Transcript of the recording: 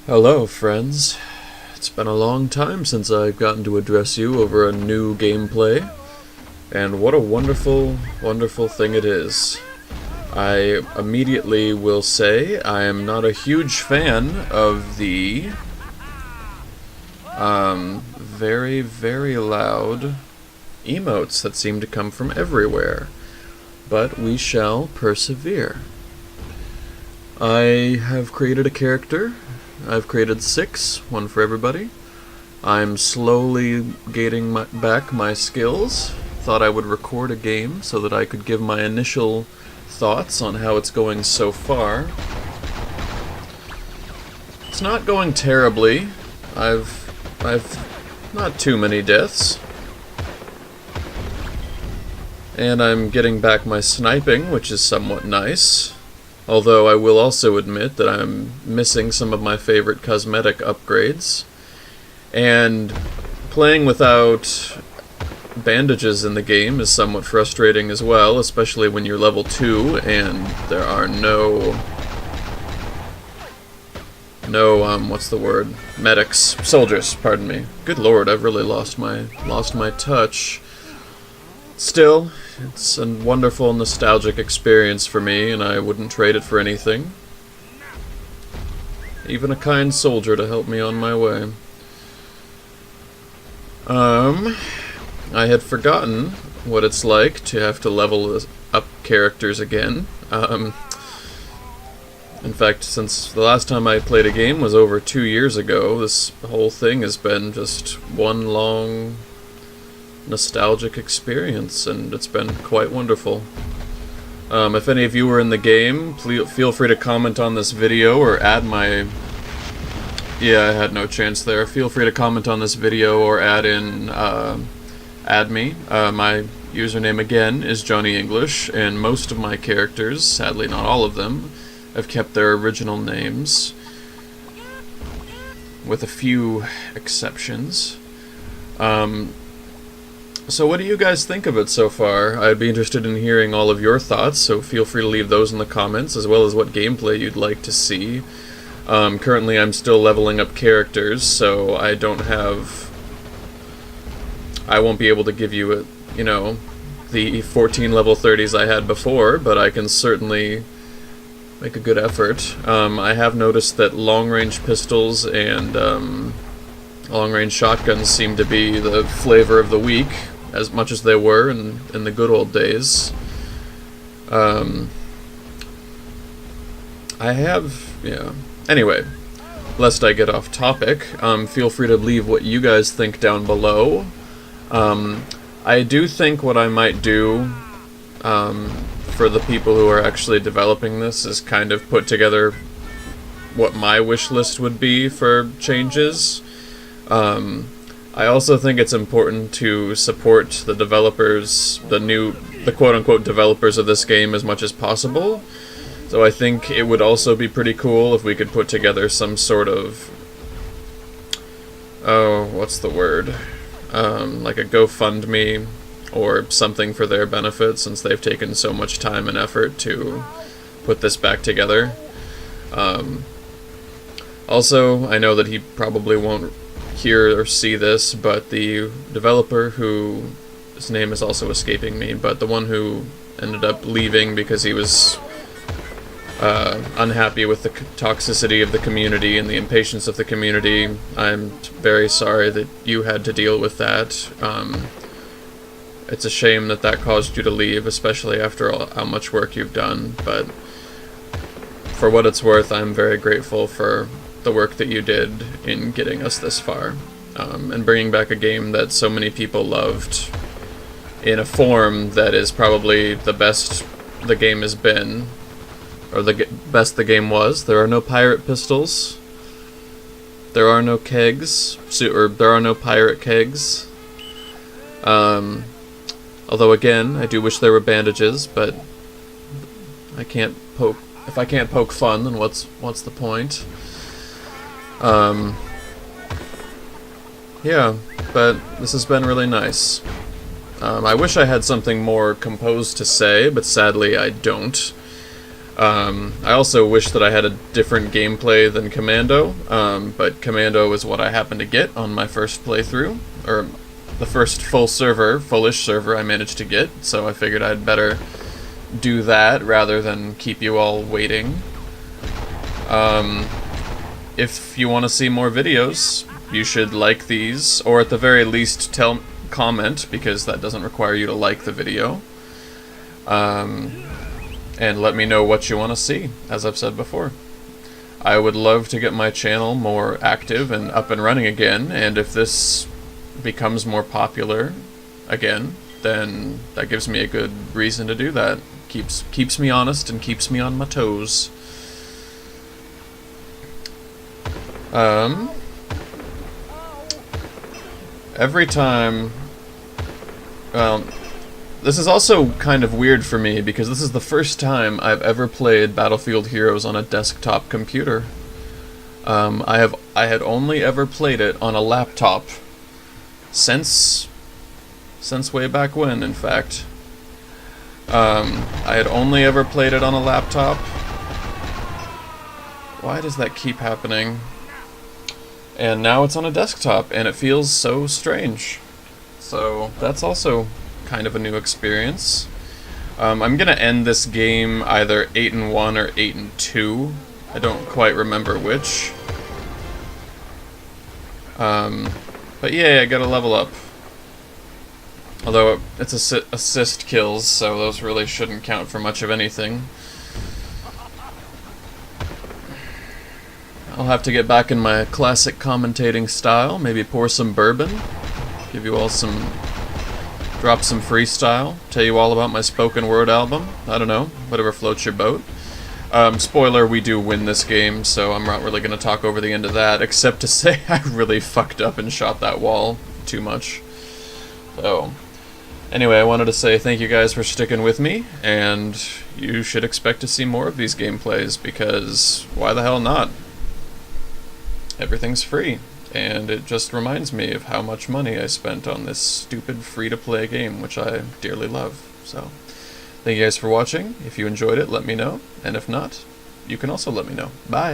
Hello, friends. It's been a long time since I've gotten to address you over a new gameplay, and what a wonderful, wonderful thing it is. I immediately will say I am not a huge fan of the very, very loud emotes that seem to come from everywhere, but we shall persevere. I have created a character. I've created 6, one for everybody. I'm slowly gaining back my skills. Thought I would record a game so that I could give my initial thoughts on how it's going so far. It's not going terribly. I've not too many deaths. And I'm getting back my sniping, which is somewhat nice. Although I will also admit that I'm missing some of my favorite cosmetic upgrades. And playing without bandages in the game is somewhat frustrating as well, especially when you're level 2 and there are no what's the word? Medics. Soldiers, pardon me. Good lord, I've really lost my touch. Still, it's a wonderful, nostalgic experience for me, and I wouldn't trade it for anything. Even a kind soldier to help me on my way. I had forgotten what it's like to have to level up characters again. In fact, since the last time I played a game was over 2 years ago, this whole thing has been just one long nostalgic experience, and it's been quite wonderful. If any of you were in the game, feel free to comment on this video or add my... Yeah, I had no chance there. Feel free to comment on this video or add me. My username again is JohnnyEnglish, and most of my characters, sadly not all of them, have kept their original names, with a few exceptions. So what do you guys think of it so far? I'd be interested in hearing all of your thoughts, so feel free to leave those in the comments, as well as what gameplay you'd like to see. Currently I'm still leveling up characters, so I won't be able to give you the 14 level 30s I had before, but I can certainly make a good effort. I have noticed that long-range pistols and long-range shotguns seem to be the flavor of the week, as much as they were in the good old days. Anyway, lest I get off topic, feel free to leave what you guys think down below. I do think what I might do, for the people who are actually developing this, is kind of put together what my wish list would be for changes. I also think it's important to support the developers, the quote-unquote developers of this game as much as possible. So I think it would also be pretty cool if we could put together some sort of, what's the word? Like a GoFundMe or something for their benefit, since they've taken so much time and effort to put this back together. Also, I know that he probably won't hear or see this, but the developer his name is also escaping me, but the one who ended up leaving because he was unhappy with the toxicity of the community and the impatience of the community, I'm very sorry that you had to deal with that. It's a shame that caused you to leave, especially after how much work you've done, but for what it's worth, I'm very grateful for the work that you did in getting us this far, and bringing back a game that so many people loved in a form that is probably the best the game has been, or the best the game was. There are no pirate pistols, there are no kegs, or there are no pirate kegs. Although again, I do wish there were bandages, but I can't poke. If I can't poke fun, then what's the point? Yeah, but this has been really nice. I wish I had something more composed to say, but sadly I don't. I also wish that I had a different gameplay than Commando, but Commando is what I happened to get on my first playthrough, or the first fullish server I managed to get, so I figured I'd better do that rather than keep you all waiting. If you want to see more videos, you should like these, or at the very least comment, because that doesn't require you to like the video. And let me know what you want to see, as I've said before. I would love to get my channel more active and up and running again, and if this becomes more popular again, then that gives me a good reason to do that. Keeps me honest and keeps me on my toes. Every time... Well, this is also kind of weird for me, because this is the first time I've ever played Battlefield Heroes on a desktop computer. I had only ever played it on a laptop since way back when, in fact. I had only ever played it on a laptop. Why does that keep happening? And now it's on a desktop, and it feels so strange. So that's also kind of a new experience. I'm gonna end this game either 8-1 or 8-2. I don't quite remember which. But yeah, I gotta level up. Although it's assist kills, so those really shouldn't count for much of anything. I'll have to get back in my classic commentating style, maybe pour some bourbon, give you all drop some freestyle, tell you all about my spoken word album, I don't know, whatever floats your boat. Spoiler, we do win this game, so I'm not really going to talk over the end of that, except to say I really fucked up and shot that wall too much. So, anyway, I wanted to say thank you guys for sticking with me, and you should expect to see more of these gameplays, because why the hell not? Everything's free, and it just reminds me of how much money I spent on this stupid free-to-play game, which I dearly love. So, thank you guys for watching. If you enjoyed it, let me know, and if not, you can also let me know. Bye!